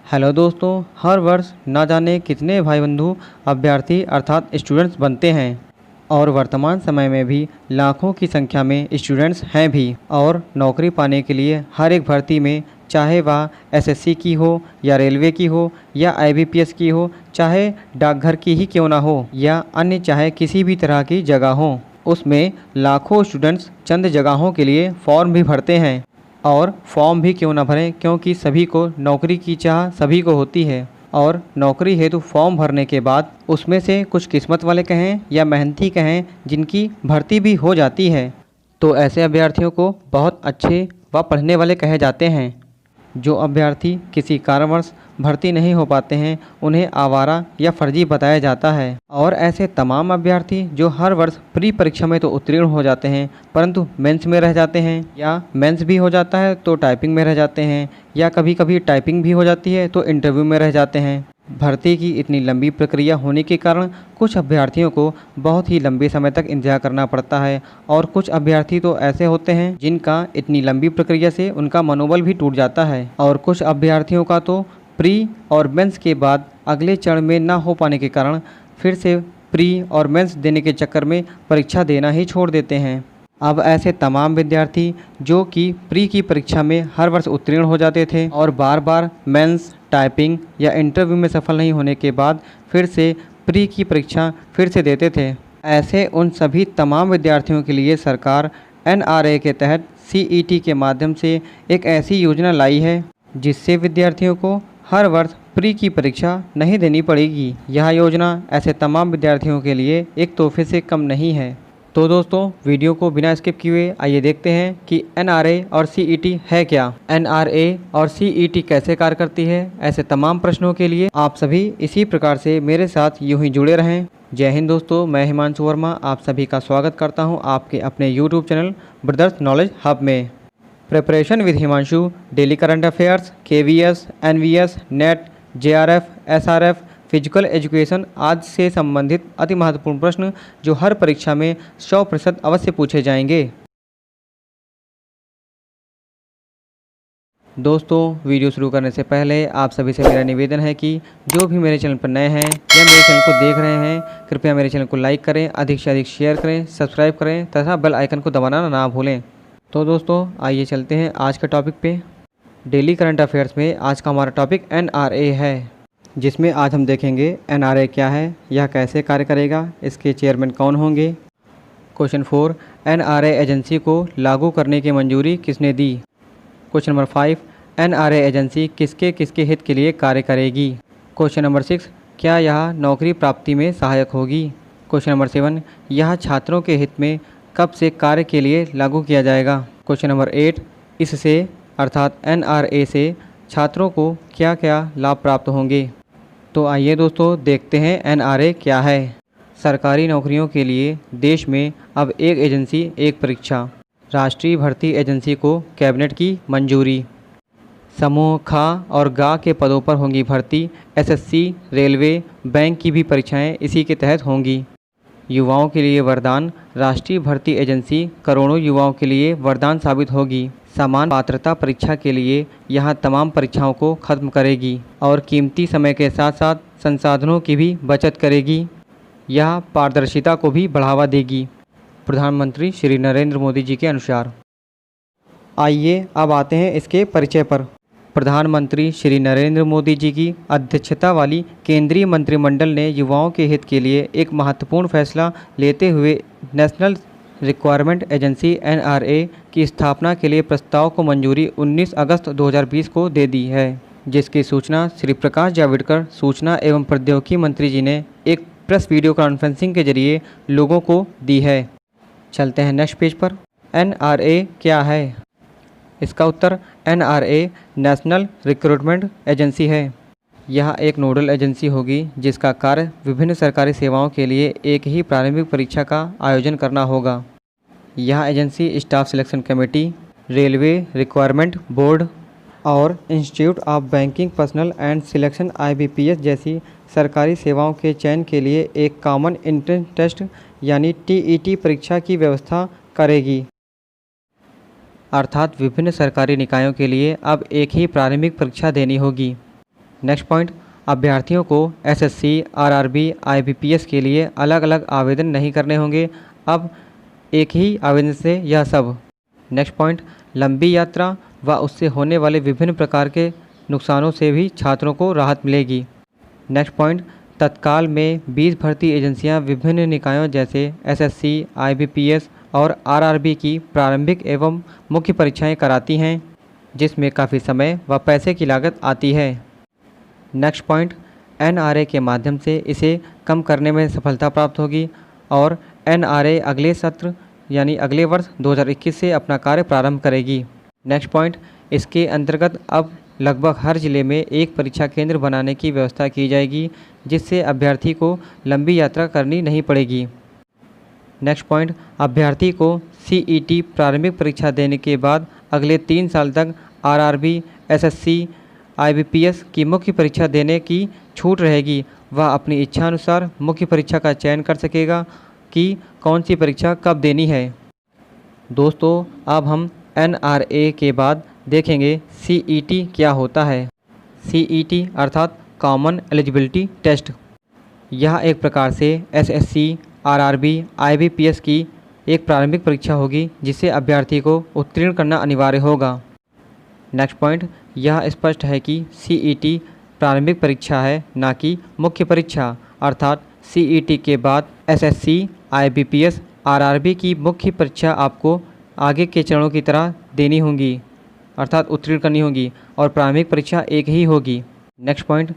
Hello दोस्तों, हर वर्ष ना जाने कितने भाई बंधु अभ्यर्थी अर्थात स्टूडेंट्स बनते हैं और वर्तमान समय में भी लाखों की संख्या में स्टूडेंट्स हैं भी। और नौकरी पाने के लिए हर एक भर्ती में, चाहे वह एसएससी की हो या रेलवे की हो या आईबीपीएस की हो, चाहे डाकघर की ही क्यों ना हो या अन्य चाहे किसी भी तरह की जगह हो, उसमें लाखों स्टूडेंट्स चंद जगहों के लिए फॉर्म भी भरते हैं। और फॉर्म भी क्यों ना भरें, क्योंकि सभी को नौकरी की चाह सभी को होती है। और नौकरी हेतु फॉर्म भरने के बाद उसमें से कुछ किस्मत वाले कहें या मेहनती कहें, जिनकी भर्ती भी हो जाती है, तो ऐसे अभ्यर्थियों को बहुत अच्छे व पढ़ने वाले कहे जाते हैं। जो अभ्यर्थी किसी कारणवश भर्ती नहीं हो पाते हैं, उन्हें आवारा या फर्जी बताया जाता है। और ऐसे तमाम अभ्यर्थी जो हर वर्ष प्री परीक्षा में तो उत्तीर्ण हो जाते हैं, परंतु मेंस में रह जाते हैं, या मेंस भी हो जाता है तो टाइपिंग में रह जाते हैं, या कभी कभी टाइपिंग भी हो जाती है तो इंटरव्यू में रह जाते हैं। भर्ती की इतनी लंबी प्रक्रिया होने के कारण कुछ अभ्यर्थियों को बहुत ही लंबे समय तक इंतजार करना पड़ता है। और कुछ अभ्यर्थी तो ऐसे होते हैं जिनका इतनी लंबी प्रक्रिया से उनका मनोबल भी टूट जाता है। और कुछ अभ्यर्थियों का तो प्री और मेंस के बाद अगले चरण में ना हो पाने के कारण फिर से प्री और मेंस देने के चक्कर में परीक्षा देना ही छोड़ देते हैं। अब ऐसे तमाम विद्यार्थी जो कि प्री की परीक्षा में हर वर्ष उत्तीर्ण हो जाते थे और बार बार मेंस, टाइपिंग या इंटरव्यू में सफल नहीं होने के बाद फिर से प्री की परीक्षा फिर से देते थे, ऐसे उन सभी तमाम विद्यार्थियों के लिए सरकार एनआरए के तहत सीईटी के माध्यम से एक ऐसी योजना लाई है जिससे विद्यार्थियों को हर वर्ष प्री की परीक्षा नहीं देनी पड़ेगी। यह योजना ऐसे तमाम विद्यार्थियों के लिए एक तोहफे से कम नहीं है। तो दोस्तों, वीडियो को बिना स्किप किए आइए देखते हैं कि एनआरए और सीईटी है क्या, एनआरए और सीईटी कैसे कार्य करती है। ऐसे तमाम प्रश्नों के लिए आप सभी इसी प्रकार से मेरे साथ यूं ही जुड़े रहें। जय हिंद दोस्तों, मैं हिमांशु वर्मा आप सभी का स्वागत करता हूं आपके अपने YouTube channel brothers knowledge hub में। Preparation with Himanshu, daily current affairs, KVS, NVS, NET, JRF, SRF, physical education आदि से संबंधित अति महत्वपूर्ण प्रश्न जो हर परीक्षा में 100% अवश्य पूछे जाएंगे। दोस्तों, वीडियो शुरू करने से पहले आप सभी से मेरा निवेदन है कि जो भी मेरे चैनल पर नए हैं या मेरे चैनल को देख रहे हैं, कृपया मेरे चैनल को लाइक करें, अधिक से अधिक शेयर करें, सब्सक्राइब करें तथा बेल आइकन को दबाना ना भूलें। तो दोस्तों, आइए चलते हैं आज के टॉपिक पे। डेली करंट अफेयर्स में आज का हमारा टॉपिक एनआरए है, जिसमें आज हम देखेंगे एनआरए क्या है, यह कैसे कार्य करेगा, इसके चेयरमैन कौन होंगे। क्वेश्चन 4, एनआरए एजेंसी को लागू करने की मंजूरी किसने दी। क्वेश्चन नंबर 5, एनआरए एजेंसी किसके किसके हित के लिए कार्य करेगी। क्वेश्चन नंबर 6, क्या यह नौकरी प्राप्ति में सहायक होगी। क्वेश्चन नंबर 7, यह छात्रों के हित में कब से कार्य के लिए लागू किया जाएगा। क्वेश्चन नंबर 8, इससे अर्थात एनआरए से छात्रों को क्या क्या लाभ प्राप्त होंगे। तो आइए दोस्तों देखते हैं एनआरए क्या है। सरकारी नौकरियों के लिए देश में अब एक एजेंसी एक परीक्षा, राष्ट्रीय भर्ती एजेंसी को कैबिनेट की मंजूरी। समूह ख और ग के पदों पर होंगी भर्ती, एसएससी, रेलवे, बैंक की भी परीक्षाएं इसी के तहत होंगी। युवाओं के लिए वरदान, राष्ट्रीय भर्ती एजेंसी करोड़ों युवाओं के लिए वरदान साबित होगी। समान पात्रता परीक्षा के लिए यहां तमाम परीक्षाओं को खत्म करेगी और कीमती समय के साथ साथ संसाधनों की भी बचत करेगी। यह पारदर्शिता को भी बढ़ावा देगी, प्रधानमंत्री श्री नरेंद्र मोदी जी के अनुसार। आइए अब आते हैं इसके परिचय पर। प्रधानमंत्री श्री नरेंद्र मोदी जी की अध्यक्षता वाली केंद्रीय मंत्रिमंडल ने युवाओं के हित के लिए एक महत्वपूर्ण फैसला लेते हुए नेशनल रिक्वायरमेंट एजेंसी एनआरए की स्थापना के लिए प्रस्ताव को मंजूरी 19 अगस्त 2020 को दे दी है, जिसकी सूचना श्री प्रकाश जावड़ेकर सूचना एवं प्रौद्योगिकी मंत्री जी ने एक प्रेस वीडियो कॉन्फ्रेंसिंग के जरिए लोगों को दी है। चलते हैं नेक्स्ट पेज पर। एनआरए क्या है? इसका उत्तर एनआरए नेशनल रिक्रूटमेंट एजेंसी है। यह एक नोडल एजेंसी होगी जिसका कार्य विभिन्न सरकारी सेवाओं के लिए एक ही प्रारंभिक परीक्षा का आयोजन करना होगा। यह agency staff selection committee, railway requirement board और institute of banking personnel and selection IBPS जैसी सरकारी सेवाओं के चयन के लिए एक कॉमन एंट्रेंस टेस्ट यानी टीईटी परीक्षा की व्यवस्था करेगी। अर्थात विभिन्न सरकारी निकायों के लिए अब एक ही प्रारंभिक परीक्षा देनी होगी। नेक्स्ट पॉइंट, अभ्यर्थियों को एसएससी, आरआरबी, आईबीपीएस के लिए अलग अलग आवेदन नहीं करने होंगे, अब एक ही आवेदन से यह सब। नेक्स्ट पॉइंट, लंबी यात्रा व उससे होने वाले विभिन्न प्रकार के नुकसानों से भी छात्रों को राहत मिलेगी। नेक्स्ट पॉइंट, तत्काल में 20 भर्ती एजेंसियां विभिन्न निकायों जैसे एसएससी, आईबीपीएस और आरआरबी की प्रारंभिक एवं मुख्य परीक्षाएं कराती हैं, जिसमें काफ़ी समय व पैसे की लागत आती है। नेक्स्ट पॉइंट, एनआरए के माध्यम से इसे कम करने में सफलता प्राप्त होगी और एनआरए अगले सत्र यानी अगले वर्ष 2021 से अपना कार्य प्रारंभ करेगी। नेक्स्ट पॉइंट, इसके अंतर्गत अब लगभग हर जिले में एक परीक्षा केंद्र बनाने की व्यवस्था की जाएगी, जिससे अभ्यर्थी को लंबी यात्रा करनी नहीं पड़ेगी। नेक्स्ट पॉइंट, अभ्यर्थी को सीईटी प्रारंभिक परीक्षा देने के बाद अगले 3 साल तक आरआरबी, एसएससी, आईबीपीएस की मुख्य परीक्षा देने की छूट रहेगी। वह अपनी इच्छा अनुसार मुख्य परीक्षा का चयन कर सकेगा कि कौन सी परीक्षा कब देनी है। दोस्तों, अब हम एनआरए के बाद देखेंगे सीईटी क्या होता है। सीईटी अर्थात कॉमन एलिजिबिलिटी टेस्ट। यह एक प्रकार से एसएससी, आरआरबी, आईबीपीएस की एक प्रारंभिक परीक्षा होगी, जिसे अभ्यर्थी को उत्तीर्ण करना अनिवार्य होगा। नेक्स्ट पॉइंट, यह स्पष्ट है कि सीईटी प्रारंभिक परीक्षा है, ना कि मुख्य परीक्षा, अर्थात सीईटी के बाद एसएससी, आईबीपीएस, आरआरबी की मुख्य परीक्षा आपको आगे के चरणों की तरह देनी होंगी, अर्थात उत्तीर्ण करनी होगी और प्रारंभिक परीक्षा एक ही होगी। नेक्स्ट पॉइंट,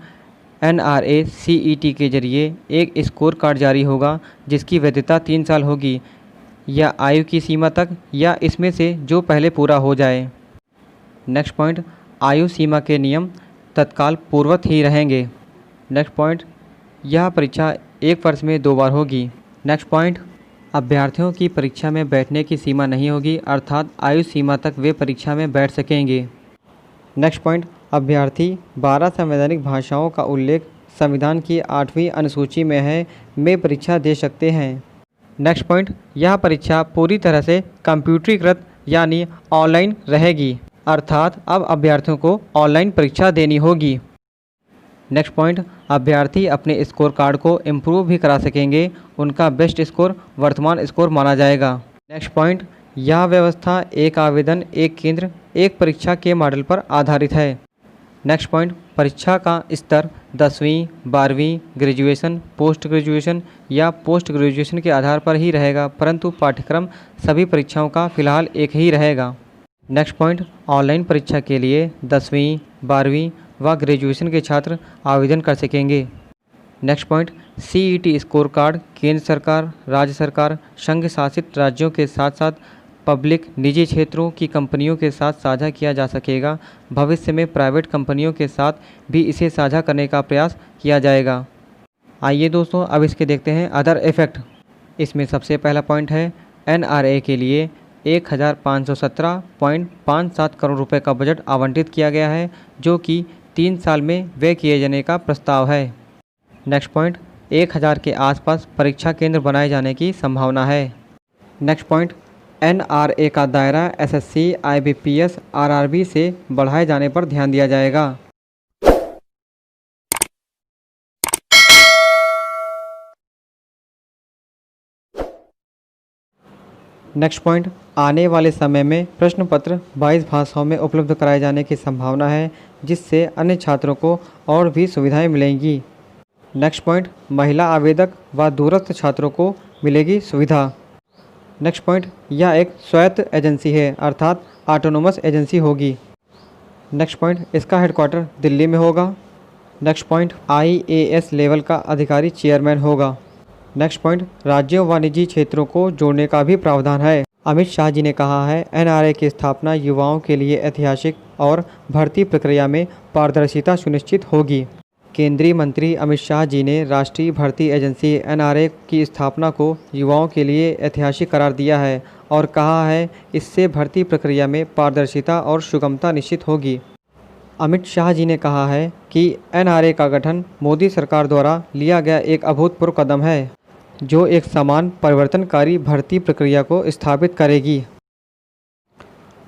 एनआरए सीईटी के जरिए एक स्कोर कार्ड जारी होगा, जिसकी वैधता 3 साल होगी, या आयु की सीमा तक या इसमें से जो पहले पूरा हो जाए। नेक्स्ट पॉइंट, आयु सीमा के नियम तत्काल पूर्ववत ही रहेंगे। नेक्स्ट पॉइंट, यह परीक्षा 1 वर्ष में 2 बार होगी। नेक्स्ट पॉइंट, अभ्यर्थियों की परीक्षा में बैठने की सीमा नहीं होगी, अर्थात आयु सीमा तक वे परीक्षा में बैठ सकेंगे। नेक्स्ट पॉइंट, अभ्यर्थी 12 संवैधानिक भाषाओं का उल्लेख संविधान की 8वीं अनुसूची में परीक्षा दे सकते हैं। नेक्स्ट पॉइंट, यह परीक्षा पूरी तरह से कंप्यूटरीकृत यानी ऑनलाइन रहेगी, अर्थात अब अभ्यर्थियों को ऑनलाइन परीक्षा देनी होगी। नेक्स्ट पॉइंट, अभ्यर्थी अपने स्कोर कार्ड को इम्प्रूव भी करा सकेंगे, उनका बेस्ट स्कोर वर्तमान स्कोर माना जाएगा। नेक्स्ट पॉइंट, यह व्यवस्था एक आवेदन, एक केंद्र, एक परीक्षा के मॉडल पर आधारित है। नेक्स्ट पॉइंट, परीक्षा का स्तर 10वीं, 12वीं, ग्रेजुएशन, पोस्ट ग्रेजुएशन या पोस्ट ग्रेजुएशन के आधार पर ही रहेगा, परंतु पाठ्यक्रम सभी परीक्षाओं का फिलहाल एक ही रहेगा। नेक्स्ट पॉइंट, ऑनलाइन परीक्षा के लिए 10वीं, 12वीं व ग्रेजुएशन के छात्र आवेदन कर सकेंगे। Next point, CET score card केंद्र सरकार, राज्य सरकार, संघ शासित राज्यों के साथ साथ पब्लिक निजी क्षेत्रों की कंपनियों के साथ साझा किया जा सकेगा। भविष्य में प्राइवेट कंपनियों के साथ भी इसे साझा करने का प्रयास किया जाएगा। आइए दोस्तों, अब इसके देखते हैं अदर इफ़ेक्ट। इसमें सबसे पहला पॉइंट है, एनआरए के लिए 1517.57 करोड़ रुपए का बजट आवंटित किया गया है, जो कि 3 साल में व्यय किए जाने का प्रस्ताव है। नेक्स्ट पॉइंट, 1000 के आसपास परीक्षा केंद्र बनाए जाने की संभावना है। नेक्स्ट पॉइंट, एनआरए का दायरा एसएससी, आईबीपीएस, आरआरबी से बढ़ाए जाने पर ध्यान दिया जाएगा। नेक्स्ट पॉइंट, आने वाले समय में प्रश्न पत्र 22 भाषाओं में उपलब्ध कराए जाने की संभावना है, जिससे अन्य छात्रों को और भी सुविधाएं मिलेंगी। नेक्स्ट पॉइंट, महिला आवेदक व दूरस्थ छात्रों को मिलेगी सुविधा। नेक्स्ट पॉइंट, यह एक स्वायत्त एजेंसी है, अर्थात ऑटोनोमस एजेंसी होगी। नेक्स्ट पॉइंट, इसका हेडक्वार्टर दिल्ली में होगा। नेक्स्ट पॉइंट, आईएएस लेवल का अधिकारी चेयरमैन होगा। नेक्स्ट पॉइंट, राज्यों व निजी क्षेत्रों को जोड़ने का भी प्रावधान है। अमित शाह जी ने कहा है, एनआरए की स्थापना युवाओं के लिए ऐतिहासिक और भर्ती प्रक्रिया में पारदर्शिता सुनिश्चित होगी। केंद्रीय मंत्री अमित शाह जी ने राष्ट्रीय भर्ती एजेंसी एनआरए की स्थापना को युवाओं के लिए ऐतिहासिक करार दिया है और कहा है, इससे भर्ती प्रक्रिया में पारदर्शिता और सुगमता निश्चित होगी। अमित शाह जी ने कहा है कि एनआरए का गठन मोदी सरकार द्वारा लिया गया एक अभूतपूर्व कदम है, जो एक समान परिवर्तनकारी भर्ती प्रक्रिया को स्थापित करेगी।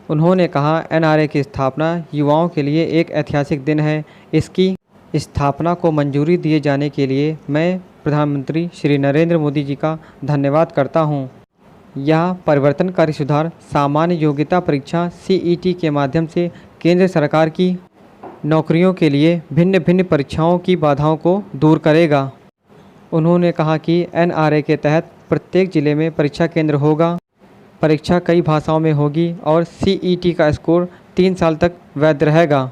उन्होंने कहा, एनआरए की स्थापना युवाओं के लिए एक ऐतिहासिक दिन है। इसकी स्थापना को मंजूरी दिए जाने के लिए मैं प्रधानमंत्री श्री नरेंद्र मोदी जी का धन्यवाद करता हूँ। यह परिवर्तनकारी सुधार सामान्य योग्यता परीक्षा CET के माध्यम से केंद्र सरकार की नौकरियों के लिए भिन्न भिन्न परीक्षाओं की बाधाओं को दूर करेगा। उन्होंने कहा कि NRA के तहत प्रत्येक जिले में परीक्षा केंद्र होगा, परीक्षा कई भाषाओं में होगी और CET का स्कोर 3 साल तक वैध रहेगा,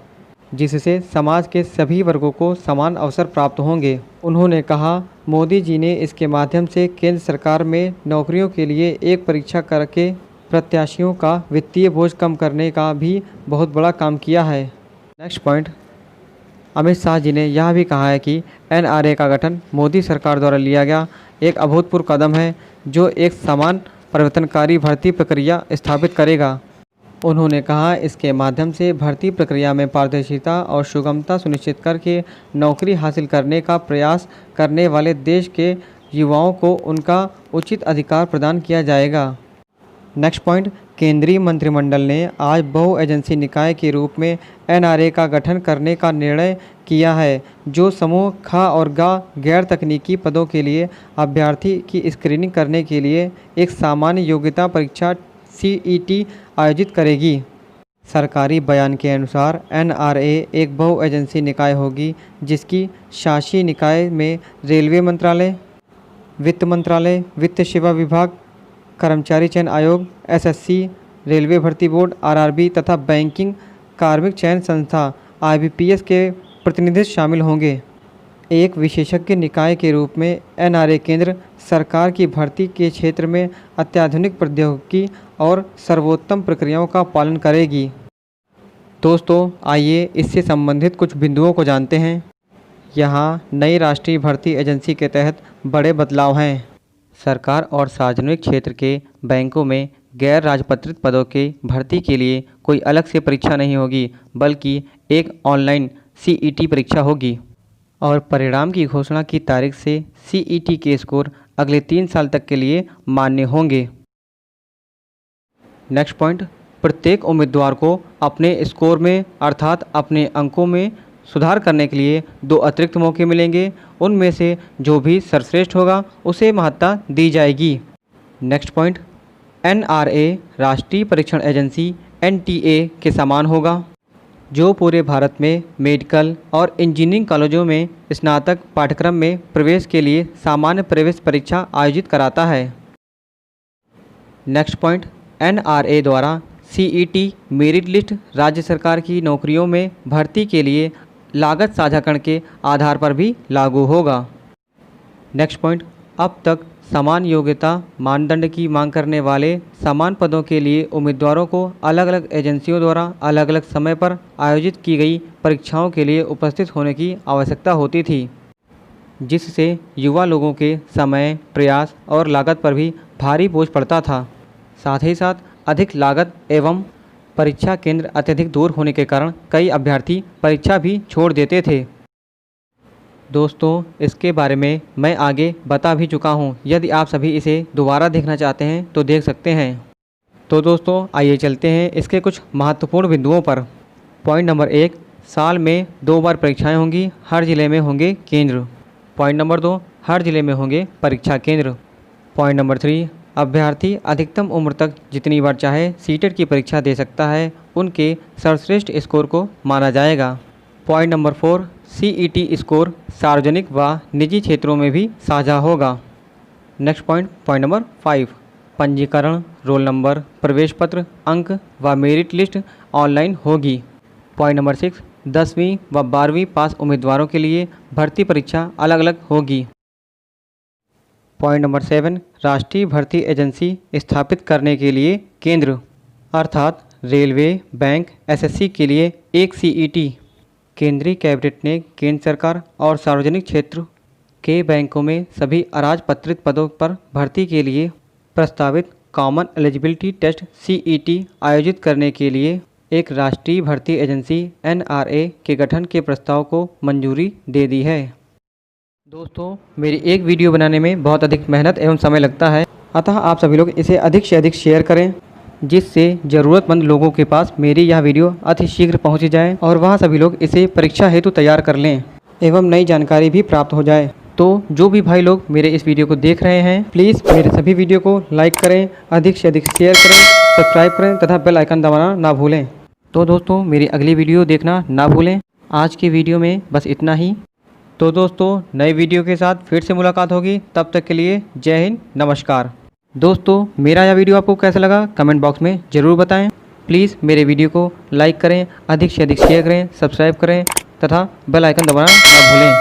जिससे समाज के सभी वर्गों को समान अवसर प्राप्त होंगे। उन्होंने कहा, मोदी जी ने इसके माध्यम से केंद्र सरकार में नौकरियों के लिए एक परीक्षा करके प्रत्याशियों का वित्तीय बोझ कम करने का भी बहुत बड़ा काम किया है। नेक्स्ट पॉइंट, अमित शाह जी ने यह भी कहा है कि NRA का गठन मोदी सरकार द्वारा लिया गया एक अभूतपूर्व कदम है जो एक समान परिवर्तनकारी भर्ती प्रक्रिया स्थापित करेगा। उन्होंने कहा, इसके माध्यम से भर्ती प्रक्रिया में पारदर्शिता और सुगमता सुनिश्चित करके नौकरी हासिल करने का प्रयास करने वाले देश के युवाओं को उनका उचित अधिकार प्रदान किया जाएगा। नेक्स्ट पॉइंट, केंद्रीय मंत्रिमंडल ने आज बहु एजेंसी निकाय के रूप में NRA का गठन करने का निर्णय किया है, जो समूह ख और ग गैर तकनीकी पदों के लिए अभ्यर्थी की स्क्रीनिंग करने के लिए एक सामान्य योग्यता परीक्षा CET आयोजित करेगी। सरकारी बयान के अनुसार NRA एक बहु एजेंसी निकाय होगी जिसकी शासी निकाय में रेलवे मंत्रालय, वित्त मंत्रालय, वित्त सेवा विभाग, कर्मचारी चयन आयोग, SSC, रेलवे भर्ती बोर्ड RRB तथा बैंकिंग कार्मिक चयन संस्था IBPS के प्रतिनिधि शामिल होंगे। एक विशेषज्ञ निकाय के रूप में NRA केंद्र सरकार की भर्ती के क्षेत्र में अत्याधुनिक प्रौद्योगिकी और सर्वोत्तम प्रक्रियाओं का पालन करेगी। दोस्तों, आइए इससे संबंधित कुछ बिंदुओं को जानते हैं। यहाँ नई राष्ट्रीय भर्ती एजेंसी के तहत बड़े बदलाव हैं। सरकार और सार्वजनिक क्षेत्र के बैंकों में गैर राजपत्रित पदों के भर्ती के लिए कोई अलग से परीक्षा नहीं होगी, बल्कि एक ऑनलाइन CET परीक्षा होगी और परिणाम की घोषणा की तारीख से CET के स्कोर अगले 3 साल तक के लिए मान्य होंगे। नेक्स्ट पॉइंट, प्रत्येक उम्मीदवार को अपने स्कोर में अर्थात अपने अंकों में सुधार करने के लिए 2 अतिरिक्त मौके मिलेंगे। उनमें से जो भी सर्वश्रेष्ठ होगा उसे महत्ता दी जाएगी। नेक्स्ट पॉइंट, NRA राष्ट्रीय परीक्षण एजेंसी NTA के समान होगा, जो पूरे भारत में मेडिकल और इंजीनियरिंग कॉलेजों में स्नातक पाठ्यक्रम में प्रवेश के लिए सामान्य प्रवेश परीक्षा आयोजित कराता है। नेक्स्ट पॉइंट, NRA द्वारा CET मेरिट लिस्ट राज्य सरकार की नौकरियों में भर्ती के लिए लागत साझाकरण के आधार पर भी लागू होगा। नेक्स्ट पॉइंट, अब तक समान योग्यता मानदंड की मांग करने वाले समान पदों के लिए उम्मीदवारों को अलग अलग एजेंसियों द्वारा अलग अलग समय पर आयोजित की गई परीक्षाओं के लिए उपस्थित होने की आवश्यकता होती थी, जिससे युवा लोगों के समय, प्रयास और लागत पर भी भारी बोझ पड़ता था। साथ ही साथ अधिक लागत एवं परीक्षा केंद्र अत्यधिक दूर होने के कारण कई अभ्यर्थी परीक्षा भी छोड़ देते थे। दोस्तों, इसके बारे में मैं आगे बता भी चुका हूँ। यदि आप सभी इसे दोबारा देखना चाहते हैं तो देख सकते हैं। तो दोस्तों, आइए चलते हैं इसके कुछ महत्वपूर्ण बिंदुओं पर। पॉइंट नंबर 1, साल में 2 बार परीक्षाएं होंगी, हर जिले में होंगे केंद्र। पॉइंट नंबर 2, हर जिले में होंगे परीक्षा केंद्र। पॉइंट नंबर 3, अभ्यर्थी अधिकतम उम्र तक जितनी बार चाहे सीटेट की परीक्षा दे सकता है, उनके सर्वश्रेष्ठ स्कोर को माना जाएगा। पॉइंट नंबर 4, CET स्कोर सार्वजनिक व निजी क्षेत्रों में भी साझा होगा। नेक्स्ट पॉइंट नंबर 5, पंजीकरण, रोल नंबर, प्रवेश पत्र, अंक व मेरिट लिस्ट ऑनलाइन होगी। पॉइंट नंबर 6, 10वीं व 12वीं पास उम्मीदवारों के लिए भर्ती परीक्षा अलग अलग होगी। पॉइंट नंबर 7, राष्ट्रीय भर्ती एजेंसी स्थापित करने के लिए केंद्र अर्थात रेलवे, बैंक, SSC के लिए एक CET। केंद्रीय कैबिनेट ने केंद्र सरकार और सार्वजनिक क्षेत्र के बैंकों में सभी अराजपत्रित पदों पर भर्ती के लिए प्रस्तावित कॉमन एलिजिबिलिटी टेस्ट CET आयोजित करने के लिए एक राष्ट्रीय भर्ती एजेंसी NRA के गठन के प्रस्ताव को मंजूरी दे दी है। दोस्तों, मेरी एक वीडियो बनाने में बहुत अधिक मेहनत एवं समय लगता है, अतः आप सभी लोग इसे अधिक से अधिक शेयर करें, जिससे ज़रूरतमंद लोगों के पास मेरी यह वीडियो अति शीघ्र पहुंच जाए और वह सभी लोग इसे परीक्षा हेतु तैयार कर लें। एवं नई जानकारी भी प्राप्त हो जाए। तो जो भी भाई लोग मेरे इस वीडियो को देख रहे हैं, प्लीज़ मेरे सभी वीडियो को लाइक करें, अधिक से अधिक शेयर करें, सब्सक्राइब करें तथा बेल आइकन दबाना ना भूलें। तो दोस्तों मेरी अगली वीडियो देखना ना भूलें। आज की वीडियो में बस इतना ही। तो दोस्तों नई वीडियो के साथ फिर से मुलाकात होगी, तब तक के लिए जय हिंद, नमस्कार। दोस्तों मेरा यह वीडियो आपको कैसा लगा कमेंट बॉक्स में ज़रूर बताएं। प्लीज़ मेरे वीडियो को लाइक करें, अधिक से अधिक शेयर करें, सब्सक्राइब करें तथा बेल आइकन दबाना ना भूलें।